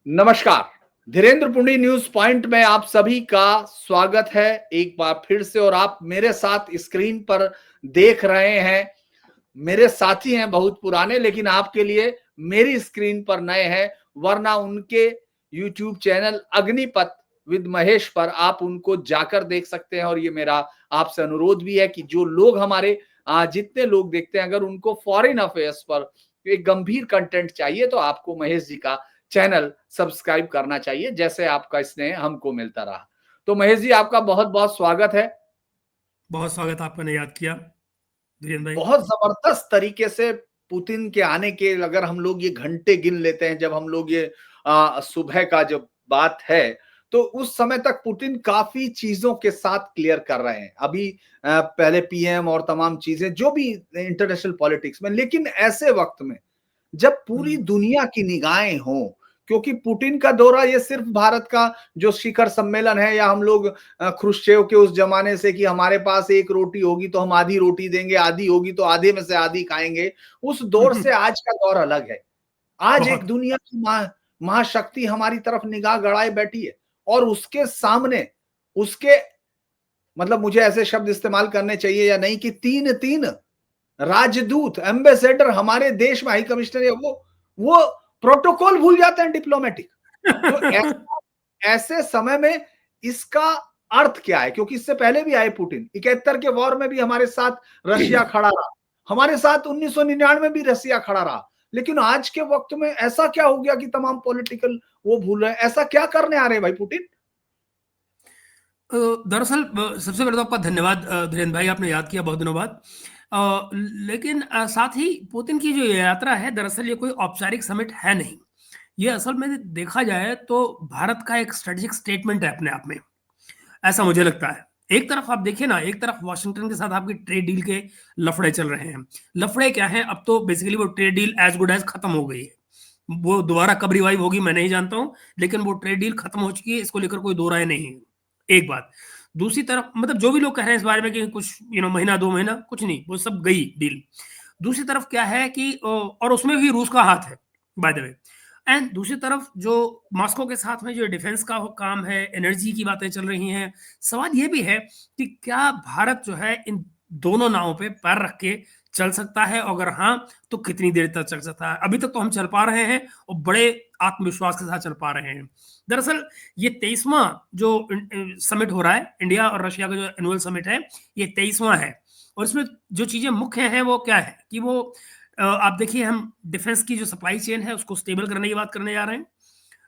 नमस्कार। Dhirendra पुंडी news point में आप सभी का स्वागत है एक बार फिर से। और आप मेरे साथ स्क्रीन पर देख रहे हैं, मेरे साथी हैं बहुत पुराने, लेकिन आपके लिए मेरी स्क्रीन पर नए हैं, वरना उनके YouTube channel Agnipath with Mahesh पर आप उनको जाकर देख सकते हैं। और ये मेरा आपसे अनुरोध भी है कि जो लोग हमारे जितने लोग देखते हैं, अगर उनको फॉरेन अफेयर्स पर एक गंभीर कंटेंट चाहिए तो आपको महेश जी का चैनल सब्सक्राइब करना चाहिए, जैसे आपका स्नेह हमको मिलता रहा। तो महेश जी, आपका बहुत बहुत स्वागत है। बहुत स्वागत, आपने याद किया धीरेन्द्र भाई। बहुत जबरदस्त तरीके से पुतिन के आने के, अगर हम लोग ये घंटे गिन लेते हैं, जब हम लोग ये सुबह का जब बात है, तो उस समय तक पुतिन काफी चीजों के साथ क्लियर कर रहे हैं। अभी पहले पीएम और तमाम चीजें जो भी इंटरनेशनल पॉलिटिक्स में, लेकिन ऐसे वक्त में जब पूरी दुनिया की निगाहें हों, क्योंकि पुतिन का दौरा ये सिर्फ भारत का जो शिखर सम्मेलन है, या हम लोग ख्रुश्चेव के उस जमाने से कि हमारे पास एक रोटी होगी तो हम आधी रोटी देंगे, आधी होगी तो आधे में से आधी खाएंगे, उस दौर से आज का दौर अलग है। आज एक बहुत दुनिया की महाशक्ति हमारी तरफ निगाह गड़ाए बैठी है, और उसके सामने उसके, मतलब मुझे ऐसे शब्द इस्तेमाल करने चाहिए या नहीं, कि तीन तीन राजदूत, एम्बेसडर हमारे देश में, हाई कमिश्नर है, वो प्रोटोकॉल भूल जाते हैं डिप्लोमेटिक। तो ऐसे समय में इसका अर्थ क्या है? क्योंकि इससे पहले भी आए पुतिन, 71 के वॉर में भी हमारे साथ रशिया खड़ा रहा, हमारे साथ 1999 में भी रशिया खड़ा रहा। लेकिन आज के वक्त में ऐसा क्या हो गया कि तमाम पॉलिटिकल वो भूल रहे हैं? ऐसा क्या करने आ रहे हैं भाई पुतिन? दरअसल सबसे पहले तो आपका धन्यवाद धीरेन्द्र भाई, आपने याद किया बहुत दिनों बाद। लेकिन साथ ही पुतिन की जो यात्रा है, दरअसल ये कोई औपचारिक समिट है नहीं। ये असल में देखा जाए तो भारत का एक स्ट्रेटेजिक स्टेटमेंट है अपने आप में, ऐसा मुझे लगता है। एक तरफ आप देखिए ना, एक तरफ वॉशिंगटन के साथ आपकी ट्रेड डील के लफड़े चल रहे हैं। लफड़े क्या हैं? अब तो बेसिकली वो trade deal as good as खत्म हो गई है। वो दोबारा कब रिवाइव होगी मैं नहीं जानता हूं, लेकिन वो ट्रेड डील खत्म हो चुकी है, इसको लेकर कोई दो राय नहीं है। एक बात। दूसरी तरफ मतलब जो भी लोग कह रहे हैं इस बारे में कि कुछ महीना दो महीना, कुछ नहीं, वो सब गई डील। दूसरी तरफ क्या है कि और उसमें भी रूस का हाथ है, बाय द वे। एंड दूसरी तरफ जो मॉस्को के साथ में जो डिफेंस का काम है, एनर्जी की बातें चल रही हैं। सवाल ये भी है कि क्या भारत जो है इन दोनों नावों पे पैर रख के चल सकता है, और अगर हाँ तो कितनी देर तक चल सकता है? अभी तक तो हम चल पा रहे हैं और बड़े आत्मविश्वास के साथ चल पा रहे हैं। दरअसल ये 23वां जो समिट हो रहा है, इंडिया और रशिया का जो एनुअल समिट है, ये 23वां है। और इसमें जो चीजें मुख्य हैं वो क्या है कि वो आप देखिए, हम डिफेंस की जो सप्लाई चेन है उसको स्टेबल करने की बात करने जा रहे हैं।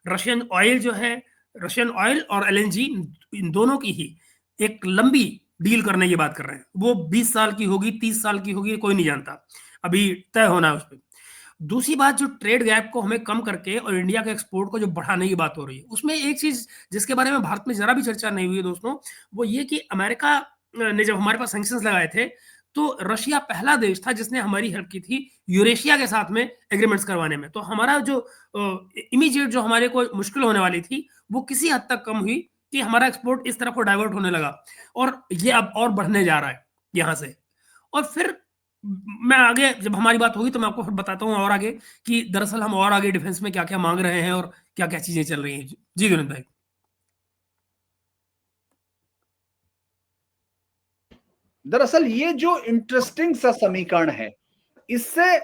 रशियन ऑयल जो है, रशियन ऑयल और एलएनजी, इन दोनों की ही एक लंबी डील करने की बात कर रहे हैं। वो 20 साल की होगी, 30 साल की होगी, कोई नहीं जानता, अभी तय होना है उस पर। दूसरी बात, जो ट्रेड गैप को हमें कम करके और इंडिया के एक्सपोर्ट को जो बढ़ाने की बात हो रही है, उसमें एक चीज जिसके बारे में भारत में जरा भी चर्चा नहीं हुई है दोस्तों, वो ये कि अमेरिका ने जब हमारे पास सैंक्शंस लगाए थे, तो रशिया पहला देश था जिसने हमारी हेल्प की थी यूरेशिया के साथ में एग्रीमेंट्स करवाने में। तो हमारा जो इमीडिएट जो हमारे को मुश्किल होने वाली थी, वो किसी हद तक कम हुई कि हमारा एक्सपोर्ट इस तरफ को डाइवर्ट होने लगा, और ये अब और बढ़ने जा रहा है यहां से। और फिर मैं आगे जब हमारी बात होगी तो मैं आपको फिर बताता हूँ और आगे कि दरअसल हम और आगे डिफेंस में क्या क्या मांग रहे हैं और क्या क्या चीजें चल रही हैं। जी गुरिंद भाई। दरअसल ये जो इंटरेस्टिंग सा समीकरण है, इससे,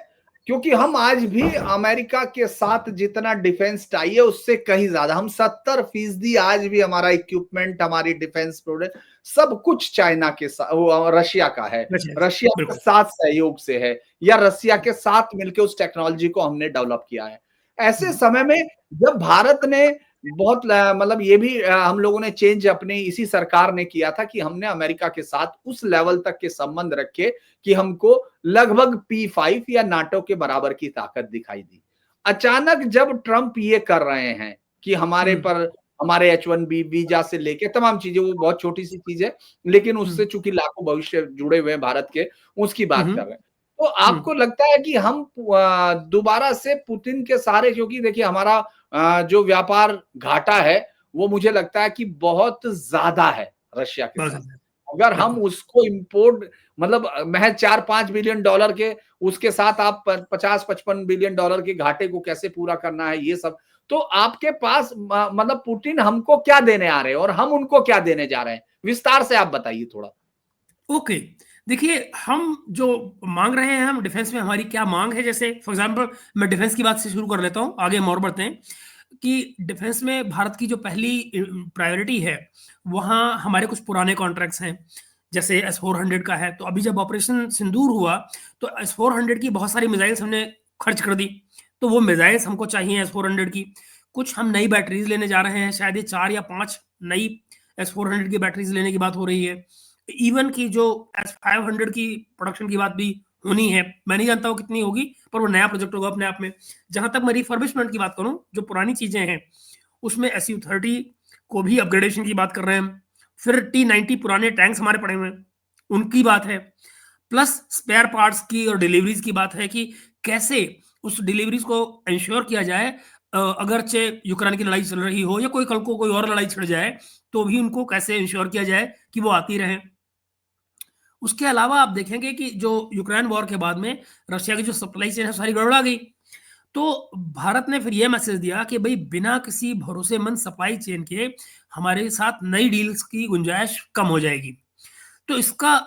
क्योंकि हम आज भी अमेरिका के साथ जितना डिफेंस टाई है उससे कहीं ज्यादा, हम 70% आज भी हमारा इक्विपमेंट, हमारी डिफेंस प्रोडक्ट, सब कुछ चाइना के साथ, रशिया का है, अच्छा, रशिया के बिल्कुल। साथ सहयोग से है, या रशिया के साथ मिलकर उस टेक्नोलॉजी को हमने डेवलप किया है। ऐसे समय में जब भारत ने बहुत, मतलब ये भी हम लोगों ने चेंज अपने इसी सरकार ने किया था कि हमने अमेरिका के साथ उस लेवल तक के संबंध रखे कि हमको लगभग P5 या नाटो के बराबर की ताकत दिखाई दी। अचानक जब ट्रंप ये कर रहे हैं कि हमारे पर, हमारे H1B वीजा से लेके तमाम चीजें, वो बहुत छोटी सी चीज है, लेकिन उससे चूंकि लाखों भविष्य जुड़े हुए हैं भारत के, उसकी बात कर रहे हैं। तो आपको लगता है कि हम दोबारा से पुतिन के सहारे, क्योंकि देखिए हमारा जो व्यापार घाटा है वो मुझे लगता है कि बहुत ज्यादा है रशिया के बहुत साथ, ज्यादा है। अगर हम उसको इम्पोर्ट मतलब महज 4-5 बिलियन डॉलर के उसके साथ आप 50-55 बिलियन डॉलर के घाटे को कैसे पूरा करना है ये सब। तो आपके पास मतलब पुतिन हमको क्या देने आ रहे हैं और हम उनको क्या देने जा रहे हैं? विस्तार से आप बताइए थोड़ा। ओके, देखिए हम जो माँग रहे हैं, हम डिफेंस में हमारी क्या माँग है, जैसे फॉर एग्ज़ाम्पल मैं डिफेंस की बात से शुरू कर लेता हूँ, आगे हम और बढ़ते हैं कि डिफेंस में भारत की जो पहली प्रायोरिटी है, वहाँ हमारे कुछ पुराने कॉन्ट्रैक्ट्स हैं, जैसे एस-400 का है। तो अभी जब ऑपरेशन सिंदूर हुआ, तो एस-400 की बहुत सारी मिसाइल्स हमने खर्च कर दी, तो वो मिसाइल्स हमको चाहिए एस-400 की। कुछ हम नई बैटरीज़ लेने जा रहे हैं, शायद ये 4 या 5 नई एस-400 की बैटरीज़ लेने की बात हो रही है। इवन की जो एस-500 की प्रोडक्शन की बात भी होनी है, मैं नहीं जानता वो कितनी होगी, पर वो नया प्रोजेक्ट होगा अपने आप में। जहाँ तक मैं रिफर्बिशमेंट की बात करूँ, जो पुरानी चीज़ें हैं, उसमें एसयू-30 को भी अपग्रेडेशन की बात कर रहे हैं हम। फिर टी-90 पुराने टैंक्स हमारे पड़े हुए हैं, उनकी बात है। प्लस स्पेयर पार्ट्स की और डिलीवरीज़ की बात है कि कैसे उस डिलीवरीज़ को एन्श्योर किया जाए, अगरचे यूक्रेन की लड़ाई चल रही हो या कोई कल को कोई और लड़ाई छिड़ जाए, तो भी उनको कैसे एन्श्योर किया जाए कि वो आती रहें। उसके अलावा आप देखेंगे कि जो यूक्रेन वॉर के बाद में रशिया की जो सप्लाई चेन है सारी गड़बड़ा गई। तो भारत ने फिर ये मैसेज दिया कि भई बिना किसी भरोसेमंद सप्लाई चेन के हमारे साथ नई डील्स की गुंजाइश कम हो जाएगी। तो इसका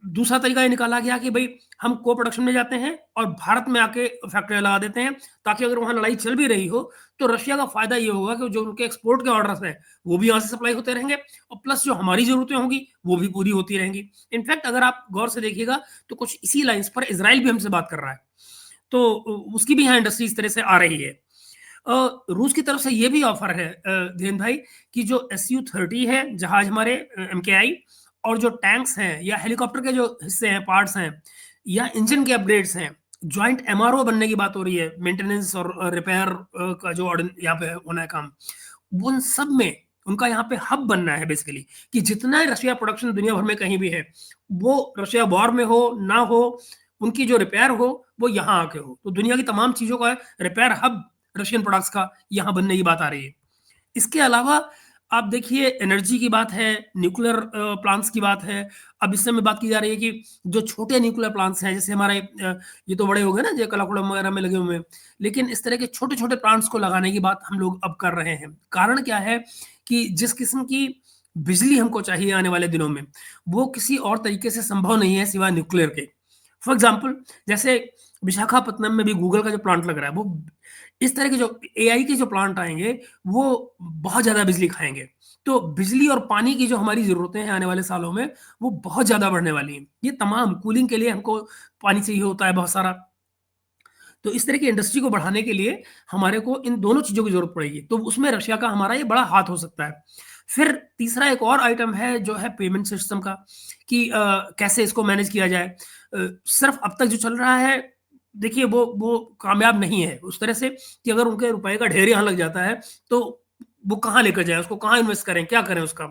दूसरा तरीका ये निकाला गया कि भई हम को-प्रोडक्शन में जाते हैं और भारत में आके फैक्ट्रियाँ लगा देते हैं, ताकि अगर वहाँ लड़ाई चल भी रही हो, तो रशिया का फ़ायदा ये होगा कि जो उनके एक्सपोर्ट के ऑर्डर्स हैं, वो भी यहाँ से सप्लाई होते रहेंगे और प्लस जो हमारी ज़रूरतें होंगी, वो भी पूरी होती रहेंगी। इनफैक्ट अगर आप गौर से देखिएगा, तो कुछ इसी लाइन्स पर इज़राइल भी हमसे बात कर रहा है। तो उसकी भी यहाँ इंडस्ट्री इस तरह से आ रही है। रूस की तरफ से ये भी ऑफर है धीरेन्द्र भाई, कि जो एसयू-30 है, जहाज हमारे एमकेआई, और जो टैंक्स हैं या हेलीकॉप्टर के जो हिस्से हैं, पार्ट्स हैं, या इंजन के अपग्रेड्स हैं, जॉइंट एमआरओ बनने की बात हो रही है, मेंटेनेंस और रिपेयर का जो यहाँ पे होना है काम, उन सब में उनका यहाँ पे हब बनना है बेसिकली, कि जितना रशिया प्रोडक्शन दुनिया भर में कहीं भी है, वो रशिया वॉर में हो, ना हो, उनकी जो रिपेयर हो, वो यहाँ आके हो। तो दुनिया की तमाम चीज़ों का रिपेयर हब रशियन प्रोडक्ट्स का यहाँ बनने की बात आ रही है। इसके अलावा आप देखिए एनर्जी की बात है, न्यूक्लियर प्लांट्स की बात है। अब इस समय बात की जा रही है कि जो छोटे न्यूक्लियर प्लांट्स हैं, जैसे हमारे ये तो बड़े हो गए ना, जो कलाकुड़म वगैरह में लगे हुए हैं। लेकिन इस तरह के छोटे-छोटे प्लांट्स को लगाने की बात हम लोग अब कर रहे हैं। कारण क्या है कि जिस किस्म की बिजली हमको चाहिए आने वाले दिनों में, वो किसी और तरीके से संभव नहीं है सिवाय न्यूक्लियर के। फॉर एग्ज़ाम्पल, जैसे विशाखापत्तनम में भी गूगल का जो प्लांट लग रहा है, वो इस तरह के जो एआई के जो प्लांट आएँगे, वो बहुत ज़्यादा बिजली खाएँगे। तो बिजली और पानी की जो हमारी ज़रूरतें हैं आने वाले सालों में, वो बहुत ज़्यादा बढ़ने वाली हैं। ये तमाम कूलिंग के लिए हमको पानी चाहिए होता है बहुत सारा। तो इस तरह की इंडस्ट्री को बढ़ाने के लिए हमारे को इन दोनों चीज़ों की ज़रूरत पड़ेगी। तो उसमें रशिया का हमारा ये बड़ा हाथ हो सकता है। फिर तीसरा एक और आइटम है जो है पेमेंट सिस्टम का, कि कैसे इसको मैनेज किया जाए। सिर्फ़ अब तक जो चल रहा है, देखिए वो कामयाब नहीं है उस तरह से कि अगर उनके रुपए का ढेर यहाँ लग जाता है, तो वो कहाँ लेकर जाएँ, उसको कहाँ इन्वेस्ट करें, क्या करें उसका?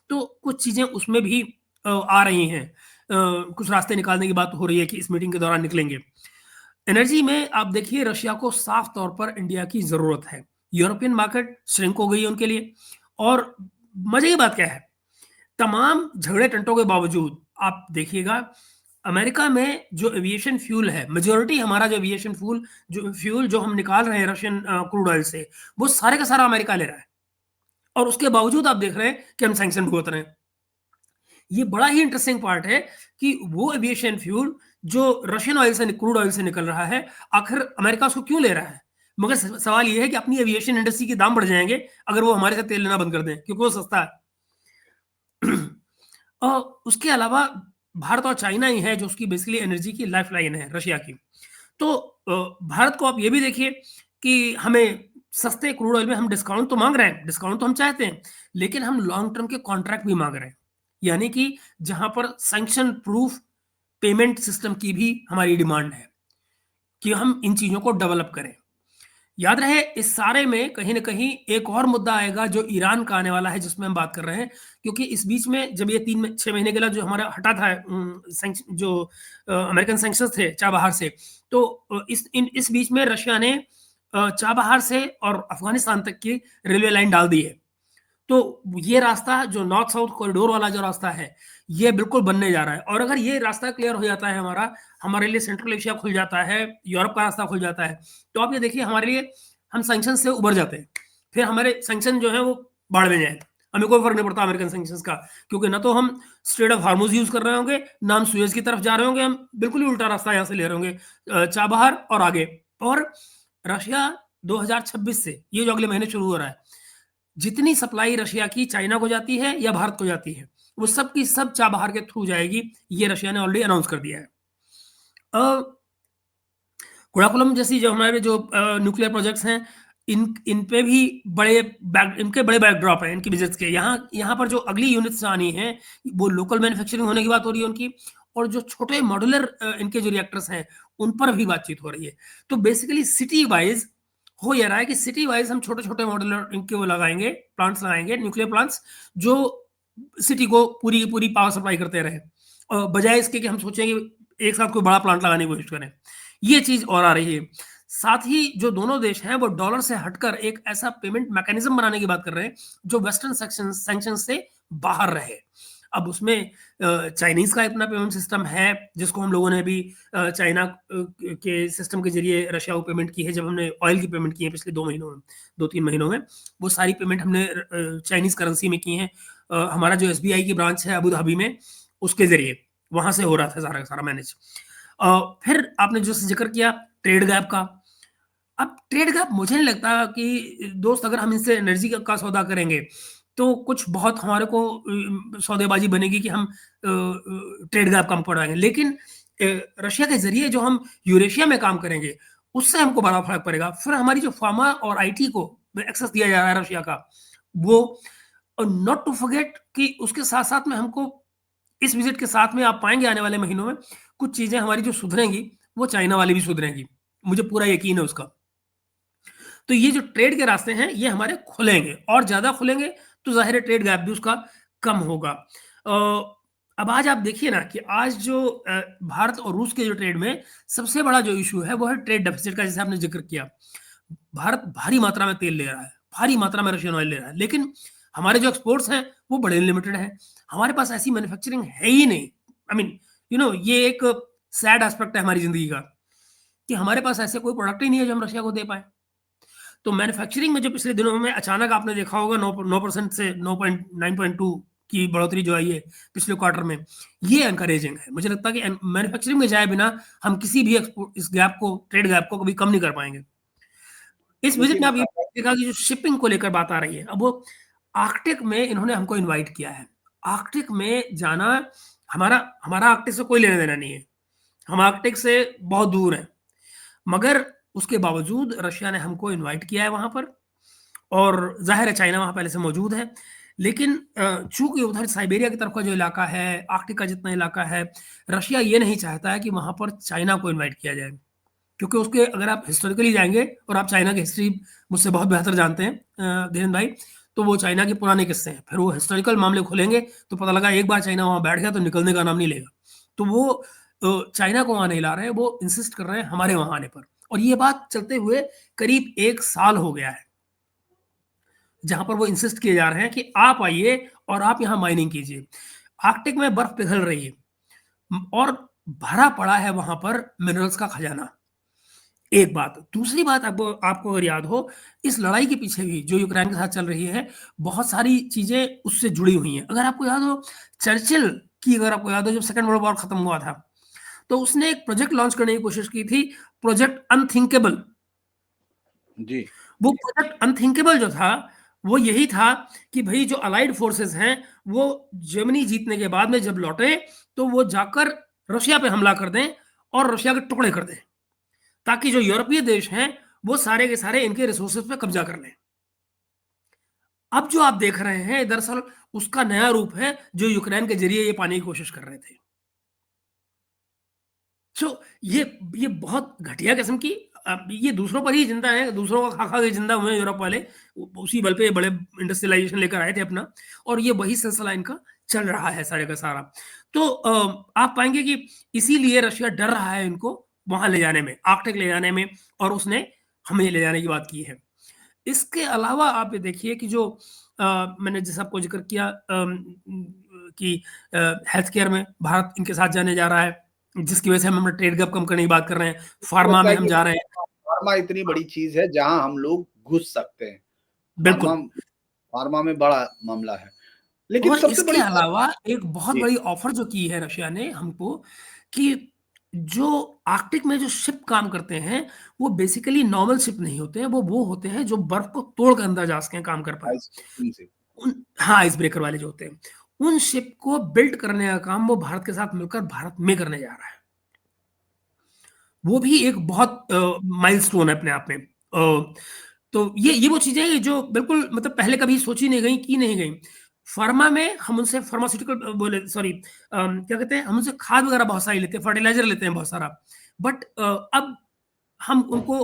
तो कुछ चीज़ें उसमें भी आ रही हैं। कुछ रास्ते निकालने की बात हो रही है कि इस मीटिंग के दौरान निकलेंगे। एनर्जी में आप देखिए रशिया को साफ तौर पर इंडिया की ज़रूरत है। यूरोपियन मार्केट श्रिंक हो गई है उनके लिए, और मज़े की बात क्या है, तमाम झगड़े-टंटों के बावजूद आप देखिएगा, अमेरिका में जो एविएशन फ्यूल है, मेजॉरिटी हमारा जो एविएशन फ्यूल जो हम निकाल रहे हैं रशियन क्रूड ऑयल से, वो सारे का सारा अमेरिका ले रहा है। और उसके बावजूद आप देख रहे हैं कि हम सैंक्शन भुगत रहे हैं। ये बड़ा ही इंटरेस्टिंग पार्ट है कि वो एविएशन फ्यूल जो रशियन ऑयल से क्रूड ऑयल से निकल रहा है, आखिर अमेरिका उसको क्यों ले रहा है? मगर सवाल ये है कि अपनी एविएशन इंडस्ट्री के दाम बढ़ जाएंगे अगर वो हमारे से तेल लेना बंद कर दें, क्योंकि वो सस्ता है। और उसके अलावा भारत और चाइना ही है जो उसकी बेसिकली एनर्जी की लाइफलाइन है रशिया की। तो भारत को आप ये भी देखिए कि हमें सस्ते क्रूड ऑयल में हम डिस्काउंट तो मांग रहे हैं, डिस्काउंट तो हम चाहते हैं, लेकिन हम लॉन्ग टर्म के कॉन्ट्रैक्ट भी मांग रहे हैं। यानी कि जहां पर सैंक्शन प्रूफ पेमेंट सिस्टम की भी हमारी डिमांड है कि हम इन चीज़ों को डेवलप करें। याद रहे, इस सारे में कहीं न कहीं एक और मुद्दा आएगा जो ईरान का आने वाला है, जिसमें हम बात कर रहे हैं। क्योंकि इस बीच में जब ये 6 महीने के लिए जो हमारा हटा था जो अमेरिकन सैंक्शंस थे चाबहार से, तो इस बीच में रशिया ने चाबहार से और अफ़गानिस्तान तक की रेलवे लाइन डाल दी है। तो ये रास्ता जो नॉर्थ साउथ कॉरिडोर वाला जो रास्ता है, ये बिल्कुल बनने जा रहा है। और अगर ये रास्ता क्लियर हो जाता है हमारा, हमारे लिए सेंट्रल एशिया खुल जाता है, यूरोप का रास्ता खुल जाता है, तो आप ये देखिए हमारे लिए हम सैंक्शन से उबर जाते हैं, फिर हमारे सैंक्शन जो है वो बाढ़ में जाए, हमें कोई फर्क नहीं पड़ता अमेरिकन सैंक्शंस का, क्योंकि ना तो हम स्ट्रेट ऑफ हार्मोज यूज कर रहे होंगे, ना हम सुएज की तरफ जा रहे होंगे, हम बिल्कुल ही उल्टा रास्ता यहाँ से ले रहे होंगे, चाबहार और आगे। और रशिया 2026 से, ये जो अगले महीने शुरू हो रहा है, जितनी सप्लाई रशिया की चाइना को जाती है या भारत को जाती है, वो सब की सब चाबहार के थ्रू जाएगी, ये रशिया ने ऑलरेडी अनाउंस कर दिया है। कुड़ाकुलम जैसी जो हमारे जो न्यूक्लियर प्रोजेक्ट्स हैं, इन पे भी इनके बड़े बैकड्रॉप हैं इनकी विजिट्स के। यहाँ पर जो अगली यूनिट्स आनी है, वो लोकल मैन्युफैक्चरिंग होने की बात हो रही है उनकी, और जो छोटे मॉड्यूलर इनके जो रिएक्टर्स हैं उन पर भी बातचीत हो रही है। तो बेसिकली सिटी वाइज हो ये रहा है कि सिटी वाइज हम छोटे छोटे मॉड्यूलर इनके वो लगाएंगे, प्लांट्स लगाएंगे, न्यूक्लियर प्लांट्स, जो सिटी को पूरी पूरी पावर सप्लाई करते रहे, और बजाय इसके कि हम सोचें कि एक साथ कोई बड़ा प्लांट लगाने की कोशिश करें। ये चीज और आ रही है। साथ ही जो दोनों देश हैं वो डॉलर से हटकर एक ऐसा पेमेंट मैकेनिज्म बनाने की बात कर रहे हैं जो वेस्टर्न सैंक्शन से बाहर रहे। अब उसमें चाइनीज का अपना पेमेंट सिस्टम है, जिसको हम लोगों ने भी चाइना के सिस्टम के जरिए रशिया को पेमेंट की है। जब हमने ऑयल की पेमेंट की है पिछले 2-3 महीनों में, वो सारी पेमेंट हमने चाइनीज करेंसी में की है। हमारा जो एसबीआई की ब्रांच है अबू धाबी में, उसके जरिए वहां से हो रहा था सारा सारा मैनेज। फिर आपने जो जिक्र किया ट्रेड गैप का, अब ट्रेड गैप मुझे नहीं लगता कि दोस्त, अगर हम इनसे एनर्जी का सौदा करेंगे तो कुछ बहुत हमारे को सौदेबाजी बनेगी कि हम ट्रेड गैप कम पड़ाएंगे, लेकिन रशिया के जरिए जो हम यूरेशिया में काम करेंगे उससे हमको बड़ा फर्क पड़ेगा। फिर हमारी जो फार्मा और आईटी को एक्सेस दिया जा रहा है रशिया का, वो नॉट टू फॉरगेट कि उसके साथ साथ में हमको इस विजिट के साथ में आप पाएंगे आने वाले महीनों में कुछ चीजें हमारी जो सुधरेंगी वो चाइना वाली भी सुधरेंगी, मुझे पूरा यकीन है उसका। तो ये जो ट्रेड के रास्ते हैं ये हमारे खुलेंगे, और ज्यादा खुलेंगे तो जाहिर है ट्रेड गैप भी उसका कम होगा। अब आज आप देखिए ना कि आज जो भारत और रूस के जो ट्रेड में सबसे बड़ा जो इशू है वो है ट्रेड डेफिसिट का, जैसे आपने जिक्र किया। भारत भारी मात्रा में तेल ले रहा है, भारी मात्रा में रशियन ऑयल ले रहा है, लेकिन हमारे जो एक्सपोर्ट्स हैं वो बड़े लिमिटेड हैं। हमारे पास ऐसी मैन्युफैक्चरिंग है ही नहीं। आई मीन ये एक सैड एस्पेक्ट है हमारी जिंदगी का कि हमारे पास ऐसे कोई प्रोडक्ट ही नहीं है जो हम रशिया को दे पाए। तो मैन्युफैक्चरिंग में जो पिछले दिनों में अचानक आपने देखा होगा 9% से 9.2 की बढ़ोतरी जो आई है पिछले क्वार्टर में, ये एनकरेजिंग है। मुझे लगता है कि मैन्युफैक्चरिंग में जाए बिना हम किसी भी इस गैप को, ट्रेड गैप को कभी कम नहीं कर पाएंगे। इस विजिट में आप ये देखा कि जो शिपिंग को लेकर बात आ रही है, अब वो आर्कटिक में इन्होंने हमको इनवाइट किया है। आर्कटिक में जाना, हमारा हमारा आर्कटिक से कोई लेना देना नहीं है, हम आर्कटिक से बहुत दूर हैं, मगर उसके बावजूद रशिया ने हमको इनवाइट किया है वहां पर। और जाहिर है चाइना वहां पहले से मौजूद है, लेकिन चूंकि उधर साइबेरिया की तरफ का जो इलाका है, आर्कटिक का जितना इलाका है, रशिया ये नहीं चाहता है कि वहां पर चाइना को इनवाइट किया जाए, क्योंकि उसके अगर आप हिस्टोरिकली जाएंगे, और आप चाइना की हिस्ट्री मुझसे बहुत बेहतर जानते हैं धीरेन्द्र भाई, तो वो चाइना के पुराने किस्से हैं, फिर वो हिस्टोरिकल मामले खुलेंगे तो पता लगा एक बार चाइना वहां बैठ गया तो निकलने का नाम नहीं लेगा। तो वो चाइना को वहां नहीं ला रहे हैं, वो इंसिस्ट कर रहे हैं हमारे वहां आने पर। और ये बात चलते हुए करीब 1 साल हो गया है, जहां पर वो इंसिस्ट किए जा रहे हैं कि आप आइए और आप यहाँ माइनिंग कीजिए। आर्कटिक में बर्फ पिघल रही है और भरा पड़ा है वहां पर मिनरल्स का खजाना, एक बात। दूसरी बात, आपको आपको अगर याद हो, इस लड़ाई के पीछे भी जो यूक्रेन के साथ चल रही है, बहुत सारी चीजें उससे जुड़ी हुई हैं। अगर आपको याद हो, चर्चिल की अगर आपको याद हो, जब सेकंड वर्ल्ड वॉर खत्म हुआ था तो उसने एक प्रोजेक्ट लॉन्च करने की कोशिश की थी, प्रोजेक्ट अनथिंकेबल। जी। वो प्रोजेक्ट अनथिंकेबल जो था वो यही था कि भाई जो अलाइड फोर्सेस हैं वो जर्मनी जीतने के बाद में जब लौटे तो वो जाकर रशिया पे हमला कर दें और रशिया के टुकड़े कर दें, ताकि जो यूरोपीय देश हैं वो सारे के सारे इनके रिसोर्सेज पे कब्जा कर लें। अब जो आप देख रहे हैं दरअसल उसका नया रूप है जो यूक्रेन के जरिए ये पाने की कोशिश कर रहे थे। सो ये बहुत घटिया किस्म की, अब ये दूसरों पर ही जिंदा है, दूसरों का खा खा के जिंदा हुए हैं यूरोप वाले, उसी बल पे बड़े इंडस्ट्रियलाइजेशन लेकर आए थे अपना, और ये वही सिलसिला इनका चल रहा है सारे का सारा। तो आप पाएंगे कि इसीलिए रशिया डर रहा है इनको वहां ले जाने में, आर्कटिक ले जाने में, और उसने हमें ले जाने की बात की है। इसके अलावा आप ये देखिए कि जो मैंने जैसे आपको जिक्र किया कि हेल्थ केयर में भारत इनके साथ जाने जा रहा है, जिसकी वजह से हम ट्रेड गैप कम करने की बात कर रहे हैं, फार्मा लगता में है हम कि जा रहे हैं। फार्मा इतनी बड़ी चीज है जहां हम लोग घुस सकते हैं। फार्मा बिल्कुल। फार्मा में बड़ा मामला है। लेकिन और सबसे इसके बड़ी बात अलावा एक बहुत जी, बड़ी ऑफर जो की है रशिया ने हमको, कि जो आर्कटिक में जो शिप काम करते हैं, वो बेसिकली नॉर्मल शिप नहीं होते हैं, वो होते हैं जो बर्फ को तोड़ के अंदर जा सकें, काम कर पाए। आइस ब्रेकिंग से उन हाँ, आइस ब्रेकर वाले जो होते हैं, उन शिप को बिल्ड करने का काम वो भारत के साथ मिलकर भारत में करने जा रहा है। वो भी एक बहुत माइलस्टोन है अपने आप में। तो ये वो चीजें हैं जो बिल्कुल मतलब पहले कभी सोची नहीं गई, की नहीं गई। फार्मा में हम उनसे फार्मास्यूटिकल बोले, सॉरी, क्या कहते हैं, हम उनसे खाद वगैरह बहुत सारी लेते हैं, फर्टिलाइजर लेते हैं बहुत सारा। बट अब हम उनको,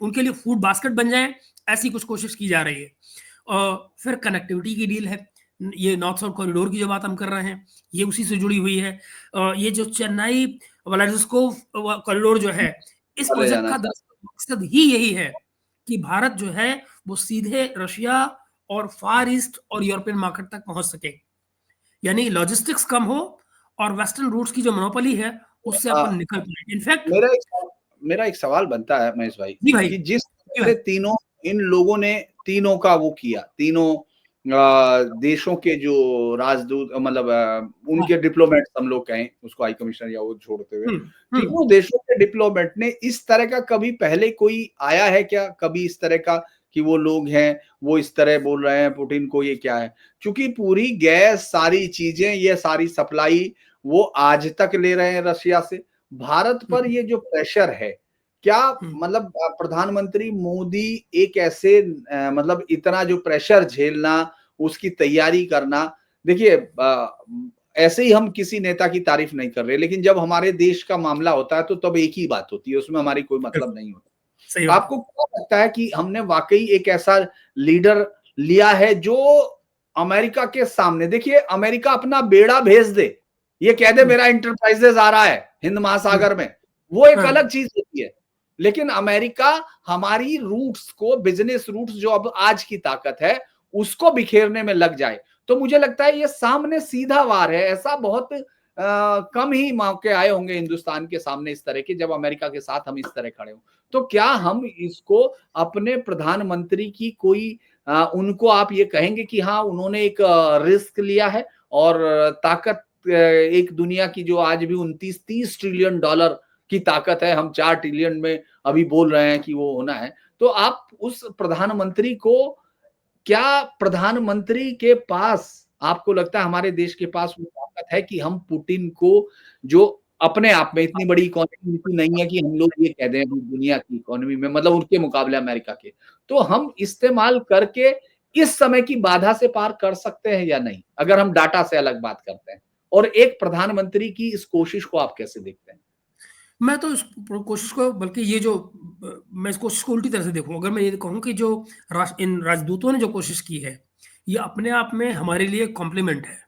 उनके लिए फूड बास्केट बन जाए, ऐसी कुछ कोशिश की जा रही है। फिर कनेक्टिविटी की डील है, ये नॉर्थ साउथ कॉरिडोर की जो बात हम कर रहे हैं, ये उसी से जुड़ी हुई है। ये जो चेन्नई व्लादिवोस्तोक कॉरिडोर जो है, इस ले प्रोजेक्ट जाना का चाहते दरअसल मकसद ही यही है कि भारत जो है वो सीधे रशिया और फार ईस्ट और यूरोपियन मार्केट तक पहुंच सके, यानी लॉजिस्टिक्स कम हो और वेस्टर्न रूट्स की जो मोनोपोली है उससे हैं। अपन निकल पाए। इनफैक्ट मेरा एक सवाल बनता है महेश भाई जी भाई, कि जिस जी तरह भाई। से तीनों इन लोगों ने तीनों का वो किया, तीनों देशों के जो राजदूत मतलब हाँ, उनके डिप्लोमेट्स हम लोग कहें उसको, हाई कमिश्नर या वो छोड़ते हुए, हम्म, हम्म, तीनों देशों के डिप्लोमेट ने इस तरह का कभी पहले कोई आया है क्या, कभी इस तरह का कि वो लोग हैं, वो इस तरह बोल रहे हैं पुतिन को, ये क्या है? क्योंकि पूरी गैस सारी चीजें ये सारी सप्लाई वो आज तक ले रहे हैं रशिया से। भारत पर हम्म, ये जो प्रेशर है, क्या हम्म। मतलब प्रधानमंत्री मोदी एक ऐसे मतलब इतना जो प्रेशर झेलना, उसकी तैयारी करना, देखिए ऐसे ही हम किसी नेता की तारीफ नहीं कर रहे, लेकिन जब हमारे देश का मामला होता है तो तब एक ही बात होती है, उसमें हमारी कोई मतलब बिल्कुल नहीं होता। सही बात आपको क्या लगता है कि हमने वाकई एक ऐसा लीडर लिया है जो अमेरिका के सामने, देखिए अमेरिका अपना बेड़ा भेज दे, ये कह दे है। मेरा इंटरप्राइजेस आ रहा है हिंद महासागर में, वो एक हाँ, अलग चीज होती है। लेकिन अमेरिका हमारी रूट्स को, बिजनेस रूट्स जो अब आज की ताकत है, उसको बिखेरने में लग जाए, तो मुझे लगता है ये सामने सीधा वार है। ऐसा बहुत कम ही मौके आए होंगे हिंदुस्तान के सामने इस तरह के, जब अमेरिका के साथ हम इस तरह खड़े हों। तो क्या हम इसको अपने प्रधानमंत्री की कोई उनको आप ये कहेंगे कि हाँ उन्होंने एक रिस्क लिया है और ताकत एक दुनिया की जो आज भी 29-30 ट्रिलियन डॉलर की ताकत है, हम 4 ट्रिलियन में अभी बोल रहे हैं कि वो होना है। तो आप उस प्रधानमंत्री को, क्या प्रधानमंत्री के पास आपको लगता है हमारे देश के पास वो ताकत है कि हम पुतिन को, जो अपने आप में इतनी बड़ी इकोनॉमी नहीं है कि हम लोग ये कह दें अभी दुनिया की इकोनॉमी में, मतलब उनके मुकाबले अमेरिका के, तो हम इस्तेमाल करके इस समय की बाधा से पार कर सकते हैं या नहीं, अगर हम डाटा से अलग बात करते हैं? और एक प्रधानमंत्री की इस कोशिश को आप कैसे देखते हैं? मैं तो इस कोशिश को, बल्कि ये जो मैं इस कोशिश को उल्टी तरह से देखूं, अगर मैं ये कहूं कि जो इन राजदूतों ने जो कोशिश की है, ये अपने आप में हमारे लिए कॉम्प्लीमेंट है।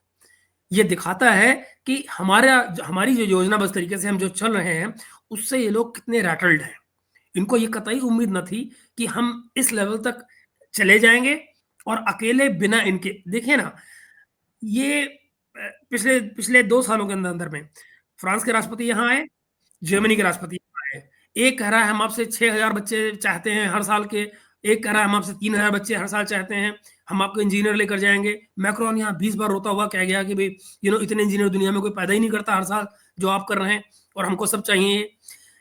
ये दिखाता है कि हमारी जो योजनाबद्ध तरीके से हम जो चल रहे हैं, उससे ये लोग कितने रैटल्ड हैं। इनको ये कतई उम्मीद न थी कि हम इस लेवल तक चले जाएंगे, और अकेले बिना इनके, देखिए ना, ये पिछले पिछले 2 सालों के अंदर अंदर में फ्रांस के राष्ट्रपति यहाँ आए, हाँ, जर्मनी के राष्ट्रपति यहाँ आए। एक कह रहा है हम आपसे 6,000 बच्चे चाहते हैं हर साल के, एक कह रहा है हम आपसे 3,000 बच्चे हर साल चाहते हैं, हम आपको इंजीनियर लेकर जाएंगे। मैक्रोन यहाँ 20 बार रोता हुआ कह गया कि भाई इतने इंजीनियर दुनिया में कोई पैदा ही नहीं करता हर साल जो आप कर रहे हैं, और हमको सब चाहिए।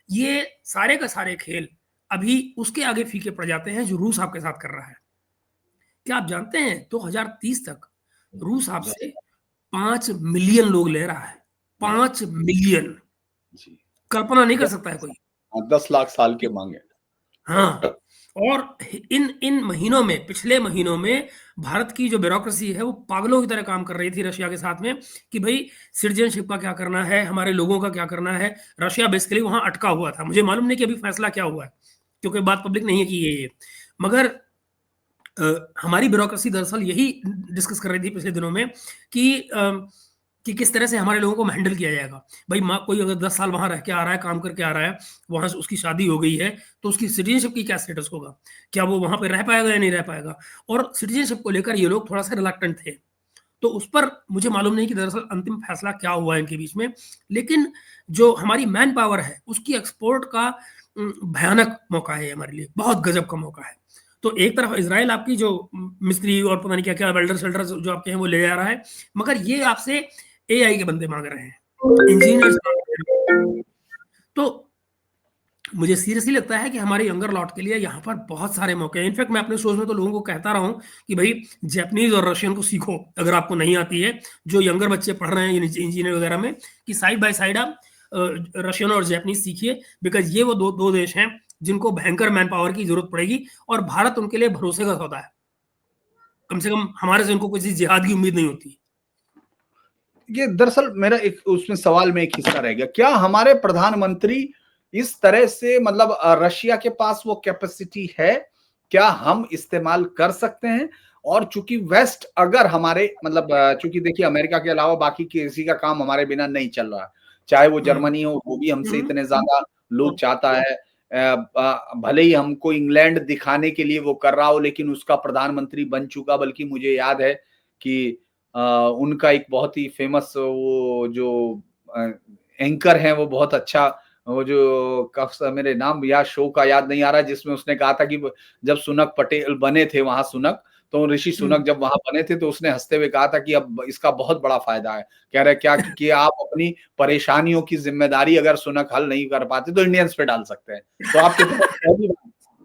ये सारे का सारे खेल अभी उसके आगे फीके पड़ जाते हैं जो रूस आपके साथ कर रहा है। क्या आप जानते हैं 2030 तक रूस आपसे 5 मिलियन लोग ले रहा है? 5 मिलियन! जी, कल्पना नहीं कर 10 सकता है कोई। 10 लाख साल के मांगे। हाँ। और इन इन महीनों में, पिछले महीनों में भारत की जो ब्यूरोक्रेसी है वो पागलों की तरह काम कर रही थी रशिया के साथ में, कि भाई सिटीजनशिप का क्या करना है, हमारे लोगों का क्या करना है। रशिया बेसिकली वहां अटका हुआ था। मुझे मालूम नहीं कि अभी फैसला क्या हुआ है, क्योंकि बात पब्लिक नहीं है की गई है। मगर हमारी ब्यूरोक्रेसी दरअसल यही डिस्कस कर रही थी पिछले दिनों में कि किस तरह से हमारे लोगों को हैंडल किया जाएगा। भाई कोई अगर 10 साल वहां रह के आ रहा है, काम करके आ रहा है, वहां से उसकी शादी हो गई है, तो उसकी सिटीजनशिप की क्या स्टेटस होगा? क्या वो वहां पे रह पाएगा या नहीं रह पाएगा? और सिटीजनशिप को लेकर ये लोग थोड़ा सा रिलक्टेंट थे। तो उस पर मुझे मालूम नहीं कि दरअसल अंतिम फैसला क्या हुआ इनके बीच में, लेकिन जो हमारी मैन पावर है उसकी एक्सपोर्ट का भयानक मौका है हमारे लिए, बहुत गजब का मौका है। तो एक तरफ इसराइल आपकी जो मिस्त्री और पता नहीं क्या क्या वेल्डर शेल्डर जो आपके हैं वो ले जा रहा है, मगर ये आपसे एआई के बंदे मांग रहे हैं, इंजीनियर्स मांग रहे हैं। तो मुझे सीरियसली लगता है कि हमारे यंगर लॉट के लिए यहाँ पर बहुत सारे मौके हैं। इनफैक्ट मैं अपने शोज में तो लोगों को कहता रहा हूँ कि भाई जैपनीज और रशियन को सीखो अगर आपको नहीं आती है, जो यंगर बच्चे पढ़ रहे हैं इंजीनियर वगैरह में, कि साइड बाय साइड आप रशियन और जैपनीज सीखिए, बिकॉज ये वो दो देश हैं जिनको भयंकर मैन पावर की जरूरत पड़ेगी, और भारत उनके लिए भरोसे का सौदा है। कम से कम हमारे से उनको किसी जिहाद की उम्मीद नहीं होती। ये दरअसल मेरा एक उसमें सवाल में एक हिस्सा रह गया, क्या हमारे प्रधानमंत्री इस तरह से मतलब रशिया के पास वो कैपेसिटी है, क्या हम इस्तेमाल कर सकते हैं? और चूंकि वेस्ट अगर हमारे मतलब चूंकि देखिए अमेरिका के अलावा बाकी किसी का काम हमारे बिना नहीं चल रहा है, चाहे वो जर्मनी हो, वो भी हमसे इतने ज्यादा लोग चाहता है, भले ही हमको इंग्लैंड दिखाने के लिए वो कर रहा हो, लेकिन उसका प्रधानमंत्री बन चुका। बल्कि मुझे याद है कि उनका एक बहुत ही फेमस वो जो एंकर है वो बहुत अच्छा, वो जो मेरे नाम या शो का याद नहीं आ रहा, जिसमें उसने कहा था कि जब सुनक पटेल बने थे वहां सुनक, तो ऋषि सुनक जब वहां बने थे तो उसने हंसते हुए कहा था कि अब इसका बहुत बड़ा फायदा है। कह रहे क्या कि आप अपनी परेशानियों की जिम्मेदारी अगर सुनक हल नहीं कर पाते तो इंडियंस पे डाल सकते हैं। तो आपके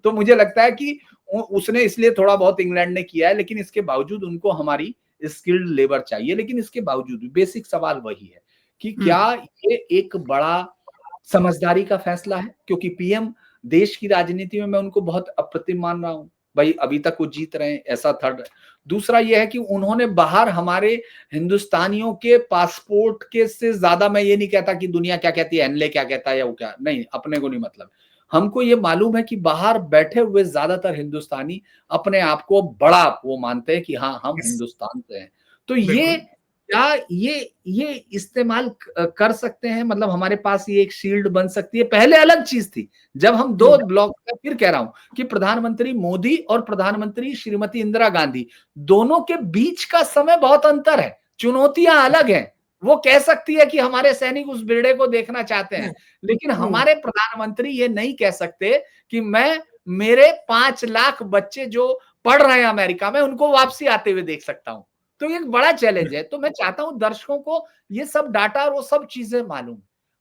तो मुझे लगता है कि उसने इसलिए थोड़ा बहुत इंग्लैंड ने किया है, लेकिन इसके बावजूद उनको हमारी स्किल्ड लेबर चाहिए। लेकिन इसके बावजूद भी बेसिक सवाल वही है कि क्या ये एक बड़ा समझदारी का फैसला है? क्योंकि पीएम देश की राजनीति में मैं उनको बहुत अप्रतिम मान रहा हूं। भाई अभी तक वो जीत रहे हैं, ऐसा थर्ड। दूसरा ये है कि उन्होंने बाहर हमारे हिंदुस्तानियों के पासपोर्ट के से ज्यादा, मैं ये नहीं कहता कि दुनिया क्या कहती है, एनले क्या कहता है या वो क्या, नहीं, अपने को नहीं मतलब। हमको ये मालूम है कि बाहर बैठे हुए ज्यादातर हिंदुस्तानी अपने आप को बड़ा वो मानते हैं कि हाँ हम हिंदुस्तान से हैं। तो ये क्या ये इस्तेमाल कर सकते हैं? मतलब हमारे पास ये एक शील्ड बन सकती है। पहले अलग चीज थी, जब हम दो ब्लॉक, फिर कह रहा हूं कि प्रधानमंत्री मोदी और प्रधानमंत्री श्रीमती इंदिरा गांधी दोनों के बीच का समय बहुत अंतर है, चुनौतियां अलग हैं। वो कह सकती है कि हमारे सैनिक उस बेड़े को देखना चाहते हैं, लेकिन हमारे प्रधानमंत्री ये नहीं कह सकते कि मैं मेरे 5 लाख बच्चे जो पढ़ रहे हैं अमेरिका में उनको वापसी आते हुए देख सकता हूं। तो ये एक बड़ा चैलेंज है। तो मैं चाहता हूं दर्शकों को ये सब डाटा और वो सब चीजें मालूम,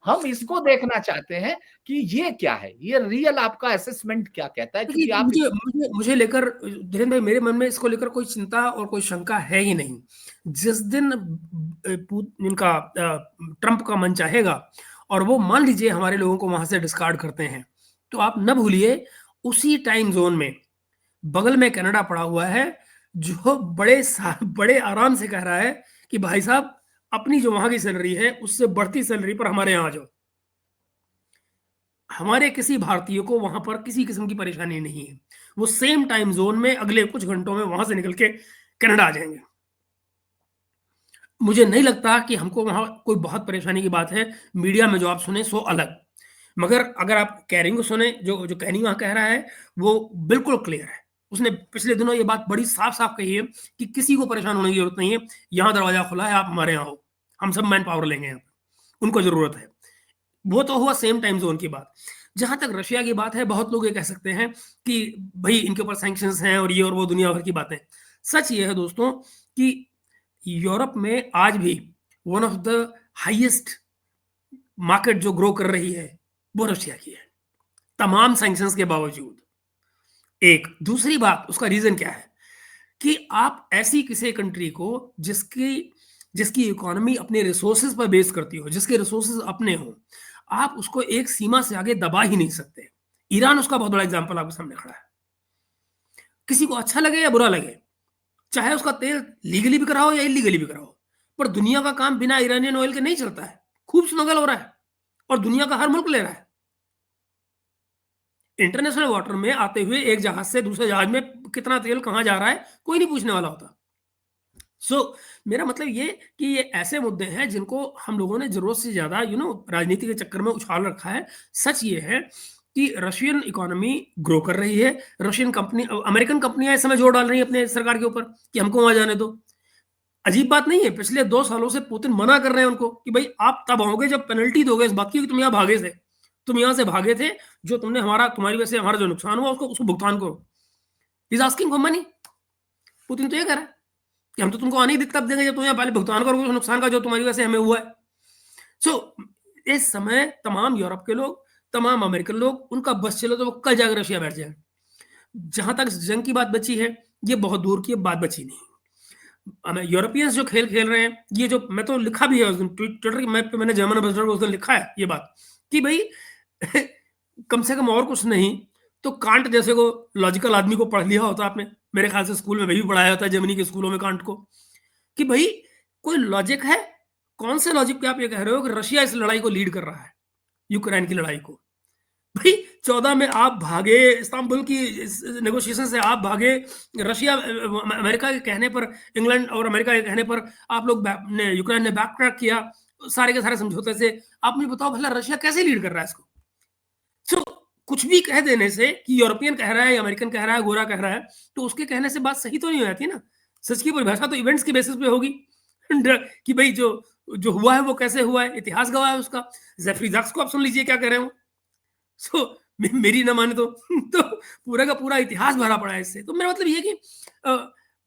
हम इसको देखना चाहते हैं कि ये क्या है, ये रियल आपका असेसमेंट क्या कहता है, क्योंकि आप मुझे लेकर धीरेन्द्र भाई, मेरे मन में इसको लेकर कोई चिंता और कोई शंका है ही नहीं। जिस दिन इनका ट्रंप का मन चाहेगा और वो मान लीजिए हमारे लोगों को वहां से डिस्कार्ड करते हैं, तो आप न भूलिए उसी टाइम जोन में बगल में कनाडा पड़ा हुआ है, जो बड़े आराम से कह रहा है कि भाई साहब अपनी जो वहां की सैलरी है उससे बढ़ती सैलरी पर हमारे यहाँ आ जाओ। हमारे किसी भारतीय को वहां पर किसी किस्म की परेशानी नहीं है। वो सेम टाइम जोन में अगले कुछ घंटों में वहां से निकल के कनाडा आ जाएंगे। मुझे नहीं लगता कि हमको वहां कोई बहुत परेशानी की बात है। मीडिया में जो आप सुने सो अलग, मगर अगर आप कैरिंग को सुने, जो जो कैरिंग वहां कह रहा है वो बिल्कुल क्लियर है। उसने पिछले दिनों ये बात बड़ी साफ साफ कही है कि किसी को परेशान होने की जरूरत नहीं है, यहाँ दरवाजा खुला है, आप हमारे यहाँ हो, हम सब मैन पावर लेंगे यहाँ पर, उनको जरूरत है। वो तो हुआ सेम टाइम जोन की बात। जहां तक रशिया की बात है, बहुत लोग ये कह सकते हैं कि भाई इनके ऊपर सैंक्शंस हैं और ये और वो दुनिया भर की बातें। सच ये है दोस्तों कि यूरोप में आज भी one of the highest market जो ग्रो कर रही है वो रशिया की है, तमाम सैंक्शंस के बावजूद। एक दूसरी बात, उसका रीजन क्या है कि आप ऐसी किसी कंट्री को जिसकी इकोनॉमी अपने रिसोर्सेज पर बेस करती हो, जिसके रिसोर्सेज अपने हो, आप उसको एक सीमा से आगे दबा ही नहीं सकते। ईरान उसका बहुत बड़ा एग्जांपल आपके सामने खड़ा है। किसी को अच्छा लगे या बुरा लगे, चाहे उसका तेल लीगली बिक रहा हो या इलीगली बिक रहा हो, पर दुनिया का काम बिना ईरानियन ऑयल के नहीं चलता है। खूब स्मगल हो रहा है और दुनिया का हर मुल्क ले रहा है। इंटरनेशनल वाटर में आते हुए एक जहाज से दूसरे जहाज में कितना तेल कहां जा रहा है कोई नहीं पूछने वाला होता। मेरा मतलब ये कि ये ऐसे मुद्दे हैं जिनको हम लोगों ने जरूरत से ज्यादा राजनीति के चक्कर में उछाल रखा है। सच ये है कि रशियन इकोनॉमी ग्रो कर रही है। रशियन कंपनी, अमेरिकन कंपनियां इस समय जोर डाल रही है अपने सरकार के ऊपर कि हमको वहां जाने दो। अजीब बात नहीं है। पिछले 2 सालों से पुतिन मना कर रहे हैं उनको कि भाई आप तब आओगे जब पेनल्टी दोगे इस बात की कि तुम यहाँ भागे थे, तुम यहाँ से भागे थे, जो तुमने तुम्हारी वजह से हमारा जो नुकसान हुआ उसको भुगतान करो। Is asking for money. Putin तो ये कह रहा है कि हम तो तुमको आने ही तब देंगे जब तुम यहाँ पहले भुगतान करोगे उस नुकसान का जो तुम्हारी वजह से हमें हुआ है। सो इस समय तमाम यूरोप के लोग, तमाम अमेरिकन लोग, उनका बस चलो तो वो कल जाकर रशिया बैठ जाए। जहां तक जंग की बात बची है, ये बहुत दूर की बात बची नहीं। यूरोपियंस जो खेल खेल रहे हैं, ये जो मैं तो लिखा भी है उस दिन ट्विटर की मैप पे, मैंने जर्मन एम्बेसडर को उस दिन लिखा है ये बात कि भाई कम से कम और कुछ नहीं तो कांट जैसे को लॉजिकल आदमी को पढ़ लिया होता आपने, मेरे ख्याल से स्कूल में भी पढ़ाया होता है जर्मनी के स्कूलों में कांट को, कि भाई कोई लॉजिक है? कौन से लॉजिक पे आप ये कह रहे हो कि रशिया इस लड़ाई को लीड कर रहा है, यूक्रेन की लड़ाई को? भाई 14 में आप भागे, इस्तांबुल की नेगोशिएशन से आप भागे, रशिया अमेरिका के कहने पर, इंग्लैंड और अमेरिका के कहने पर आप लोग ने यूक्रेन ने बैक ट्रैक किया सारे के सारे समझौते से। आप मुझे बताओ भला रशिया कैसे लीड कर रहा है इसको? सो कुछ भी कह देने से कि यूरोपियन कह रहा है या अमेरिकन कह रहा है, गोरा कह रहा है, तो उसके कहने से बात सही तो नहीं हो जाती ना। सच की परिभाषा तो इवेंट्स की बेसिस पे होगी कि भाई जो जो हुआ है वो कैसे हुआ है, इतिहास गवाह है उसका। जेफरी जैक्स को आप सुन लीजिए क्या कह रहे हो। सो मेरी ना माने तो पूरा का पूरा इतिहास भरा पड़ा है इससे। तो मेरा मतलब ये कि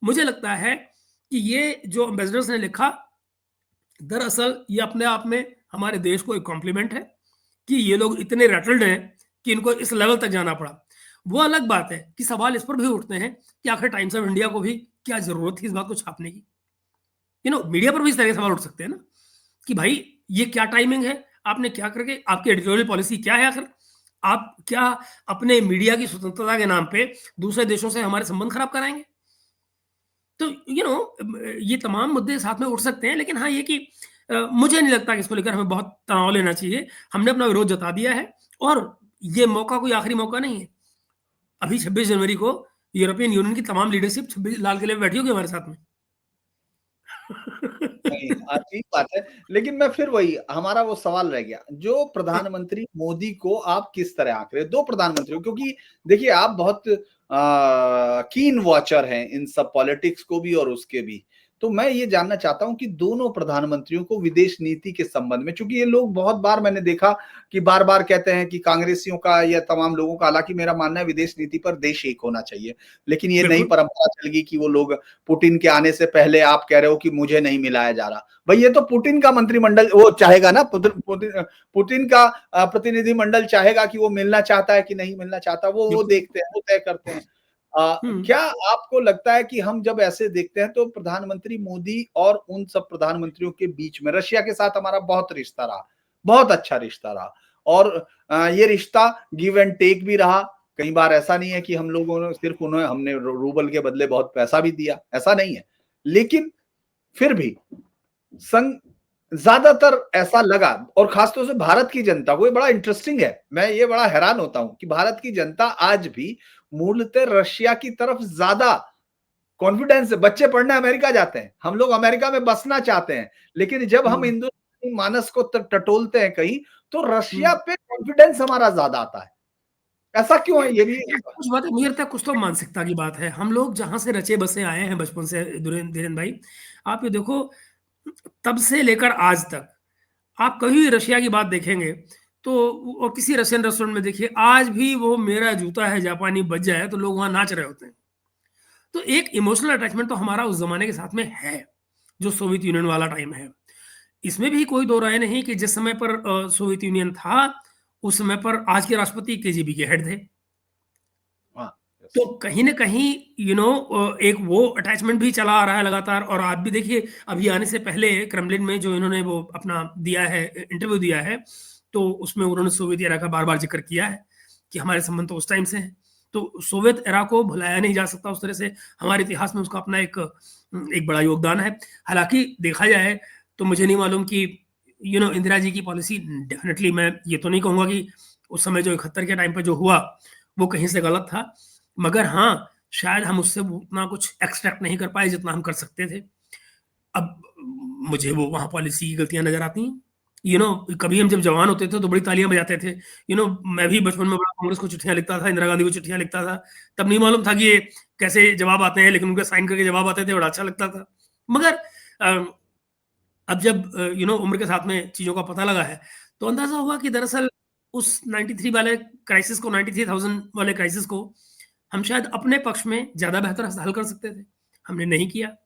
मुझे लगता है कि ये जो एम्बेसडर्स ने लिखा, दरअसल ये अपने आप में हमारे देश को एक कॉम्प्लीमेंट है कि ये लोग इतने रटल्ड हैं कि इनको इस लेवल तक जाना पड़ा। वो अलग बात है कि सवाल इस पर भी उठते हैं कि आखिर टाइम्स ऑफ इंडिया को भी क्या जरूरत थी इस बात को छापने की। मीडिया पर भी इस तरह के सवाल उठ सकते हैं ना कि भाई ये क्या टाइमिंग है, आपने क्या करके, आपकी एडिटोरियल पॉलिसी क्या है, आखिर आप क्या अपने मीडिया की स्वतंत्रता के नाम पे दूसरे देशों से हमारे संबंध खराब कराएंगे? तो ये तमाम मुद्दे साथ में उठ सकते हैं, लेकिन हाँ ये कि मुझे नहीं लगता कि इसको लेकर हमें बहुत तनाव लेना चाहिए। हमने अपना विरोध जता दिया है और ये मौका कोई आखिरी मौका नहीं है। अभी 26 जनवरी को यूरोपियन यूनियन की तमाम लीडरशिप लाल किले पे बैठी होगी हमारे साथ में। नहीं, अजीब बात है। लेकिन मैं फिर वही हमारा वो सवाल रह गया, जो प्रधानमंत्री मोदी को आप किस तरह आंक रहे? 2 प्रधानमंत्रियों, क्योंकि देखिए आप बहुत कीन वॉचर हैं इन सब पॉलिटिक्स को भी और उसके भी। तो मैं ये जानना चाहता हूं कि दोनों प्रधानमंत्रियों को विदेश नीति के संबंध में, चूंकि ये लोग बहुत बार मैंने देखा कि बार-बार कहते हैं कि कांग्रेसियों का या तमाम लोगों का, हालांकि मेरा मानना है विदेश नीति पर देश एक होना चाहिए, लेकिन ये नई परंपरा चल गई कि वो लोग पुतिन के आने से पहले आप कह रहे हो कि मुझे नहीं मिलाया जा रहा। भाई ये तो पुतिन का मंत्रिमंडल वो चाहेगा ना, पुतिन का प्रतिनिधिमंडल चाहेगा कि वो मिलना चाहता है कि नहीं मिलना चाहता, वो देखते हैं, वो तय करते हैं। क्या आपको लगता है कि हम जब ऐसे देखते हैं तो प्रधानमंत्री मोदी और उन सब प्रधानमंत्रियों के बीच में, रशिया के साथ हमारा बहुत रिश्ता रहा, बहुत अच्छा रिश्ता रहा, और ये रिश्ता गिव एंड टेक भी रहा। कई बार ऐसा नहीं है कि हम लोगों ने सिर्फ हमने रूबल के बदले बहुत पैसा भी दिया, ऐसा नहीं है, लेकिन फिर भी संग ज्यादातर ऐसा लगा, और खासतौर से भारत की जनता को, ये बड़ा इंटरेस्टिंग है, मैं ये बड़ा हैरान होता हूं कि भारत की जनता आज भी मूलतः रशिया की तरफ ज्यादा कॉन्फिडेंस है। बच्चे पढ़ने अमेरिका जाते हैं, हम लोग अमेरिका में बसना चाहते हैं, लेकिन जब हम हिंदुस्तानी मानस को टटोलते हैं कहीं, तो रशिया पे कॉन्फिडेंस हमारा ज्यादा आता है। ऐसा क्यों है? ये भी कुछ बात है, मुझे लगता है कुछ तो मानसिकता की बात है। हम लोग जहां से रचे बसे आए हैं बचपन से, धीरेन्द्र भाई आप ये देखो, तब से लेकर आज तक आप कभी रशिया की बात देखेंगे तो, और किसी रशियन रेस्टोरेंट में देखिए, आज भी वो मेरा जूता है जापानी बज जाए तो लोग वहां नाच रहे होते हैं। तो एक इमोशनल अटैचमेंट तो हमारा उस जमाने के साथ में है, जो सोवियत यूनियन वाला टाइम है। इसमें भी कोई दो राय नहीं कि जिस समय पर सोवियत यूनियन था, उस समय पर आज के राष्ट्रपति केजीबी के हेड थे। तो कहीं ना कहीं एक वो अटैचमेंट भी चला आ रहा है लगातार। और आप भी देखिए, अभी आने से पहले क्रेमलिन में जो इन्होंने वो अपना दिया है, इंटरव्यू दिया है, तो उसमें उन्होंने सोवियत एरा का बार बार जिक्र किया है कि हमारे संबंध तो उस टाइम से हैं। तो सोवियत एरा को भुलाया नहीं जा सकता उस तरह से, हमारे इतिहास में उसका अपना एक बड़ा योगदान है। हालांकि देखा जाए तो मुझे नहीं मालूम कि इंदिरा जी की पॉलिसी, डेफिनेटली मैं ये तो नहीं कहूँगा कि उस समय जो 71 के टाइम पर जो हुआ वो कहीं से गलत था, मगर हाँ शायद हम उससे उतना कुछ एक्सट्रैक्ट नहीं कर पाए जितना हम कर सकते थे। अब मुझे वो वहाँ पॉलिसी की गलतियां नजर आती हैं। कभी हम जब जवान होते थे तो बड़ी तालियां बजाते थे। मैं भी बचपन में बड़ा कांग्रेस को चिट्ठियां लिखता था, इंदिरा गांधी को चिट्ठियां लिखता था। तब नहीं मालूम था कि ये कैसे जवाब आते हैं, लेकिन उनके साइन करके जवाब आते थे, बड़ा अच्छा लगता था। मगर अब जब उम्र के साथ में चीज़ों का पता लगा है, तो अंदाज़ा हुआ कि दरअसल उस 93 वाले क्राइसिस को 93,000 वाले क्राइसिस को हम शायद अपने पक्ष में ज़्यादा बेहतर हल कर सकते थे। हमने नहीं किया।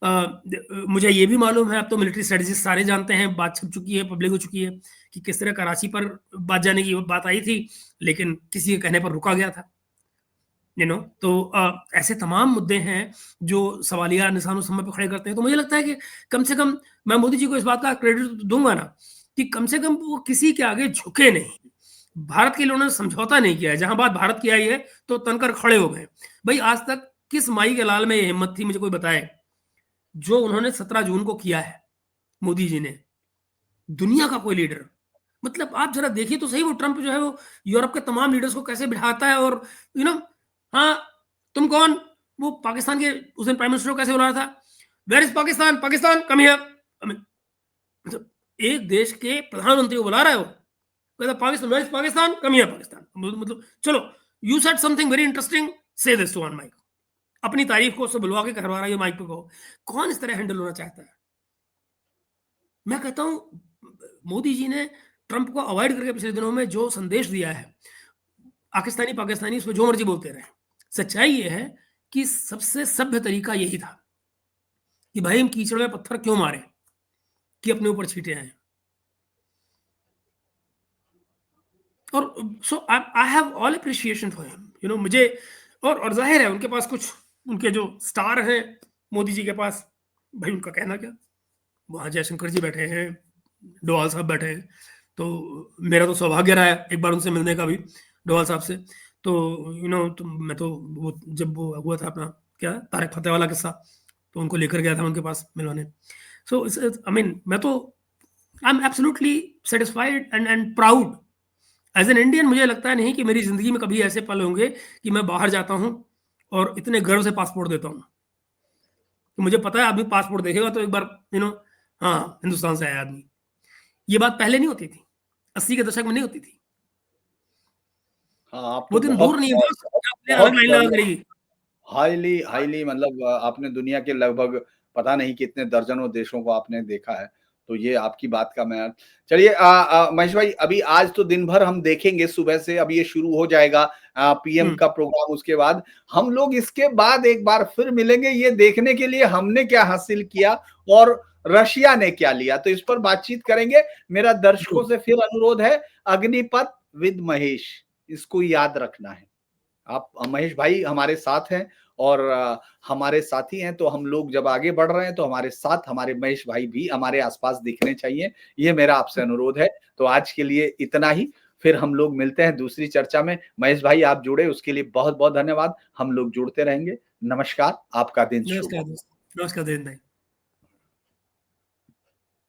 मुझे ये भी मालूम है, अब तो मिलिट्री स्ट्रेटेजिस्ट सारे जानते हैं, बात छप चुकी है, पब्लिक हो चुकी है कि किस तरह कराची पर बात जाने की बात आई थी, लेकिन किसी के कहने पर रुका गया था। तो ऐसे तमाम मुद्दे हैं जो सवालिया निशान उस समय पे खड़े करते हैं। तो मुझे लगता है कि कम से कम मैं मोदी जी को इस बात का क्रेडिट दूंगा ना, कि कम से कम वो किसी के आगे झुके नहीं। भारत के लिए उन्होंने समझौता नहीं किया है। जहां बात भारत की आई है तो तनकर खड़े हो गए। भाई आज तक किस माई के लाल में ये हिम्मत थी, मुझे कोई बताए, जो उन्होंने 17 जून को किया है मोदी जी ने। दुनिया का कोई लीडर, मतलब आप जरा देखिए तो सही, वो ट्रंप जो है वो यूरोप के तमाम लीडर्स को कैसे बिठाता है, और हाँ तुम कौन, वो पाकिस्तान के उस दिन प्राइम मिनिस्टर को कैसे बुला रहा था, where is Pakistan, Pakistan come here. मतलब एक देश के प्रधानमंत्री को बुला रहे हो, कहता Pakistan, where is Pakistan come here, Pakistan. मतलब चलो, you said something very interesting, say this too on mic. अपनी तारीफ को उससे बुलवा के करवा रहा है माइक पे कहो। कौन इस तरह हैंडल होना चाहता है? मैं कहता हूं मोदी जी ने ट्रंप को अवॉइड करके पिछले दिनों में जो संदेश दिया है, पाकिस्तानी पाकिस्तानी उसमें जो मर्जी बोलते रहे, सच्चाई ये है कि सबसे सभ्य तरीका यही था कि भाई हम कीचड़ में पत्थर क्यों मारे कि अपने ऊपर छींटे आए। और so I have all appreciation for him, मुझे, और जाहिर है उनके पास कुछ, उनके जो स्टार हैं मोदी जी के पास, भाई उनका कहना क्या, वहाँ जयशंकर जी बैठे हैं, डोवाल साहब बैठे हैं, तो मेरा तो सौभाग्य रहा है एक बार उनसे मिलने का भी, डोवाल साहब से। तो तो मैं तो वो जब वो हुआ था अपना क्या तारक फतेह वाला किस्सा, तो उनको लेकर गया था उनके पास मिलवाने। सो आई मीन मैं तो I am absolutely satisfied and proud as an Indian. मुझे लगता है नहीं कि मेरी जिंदगी में कभी ऐसे पल होंगे कि मैं बाहर जाता हूँ और इतने गर्व से पासपोर्ट देता हूँ। तो मुझे पता है आदमी पासपोर्ट देखेगा तो एक बार हाँ हिंदुस्तान से आया आदमी। ये बात पहले नहीं होती थी, 80 के दशक में नहीं होती थी। हाँ, आप वो तो दिन दूर बहुत नहीं है, बहुत लाइन लगा करेगी। हाईली हाईली मतलब आपने दुनिया के लगभग पता नहीं कितने दर्जनों देशों को आपने देखा है, तो ये आपकी बात का मैं चलिए महेश भाई, अभी आज तो दिन भर हम देखेंगे, सुबह से अभी ये शुरू हो जाएगा पीएम का प्रोग्राम, उसके बाद हम लोग इसके बाद एक बार फिर मिलेंगे ये देखने के लिए हमने क्या हासिल किया और रशिया ने क्या लिया, तो इस पर बातचीत करेंगे। मेरा दर्शकों से फिर अनुरोध है, अग्निपथ विद महेश, इसको याद रखना है। आप महेश भाई हमारे साथ हैं और हमारे साथी हैं, तो हम लोग जब आगे बढ़ रहे हैं तो हमारे साथ हमारे महेश भाई भी हमारे आसपास दिखने चाहिए, ये मेरा आपसे अनुरोध है। तो आज के लिए इतना ही, फिर हम लोग मिलते हैं दूसरी चर्चा में। महेश भाई आप जुड़े उसके लिए बहुत बहुत धन्यवाद, हम लोग जुड़ते रहेंगे। नमस्कार, आपका दिन शुभ हो। नमस्कार दोस्त, नमस्कार देवेंद्र भाई।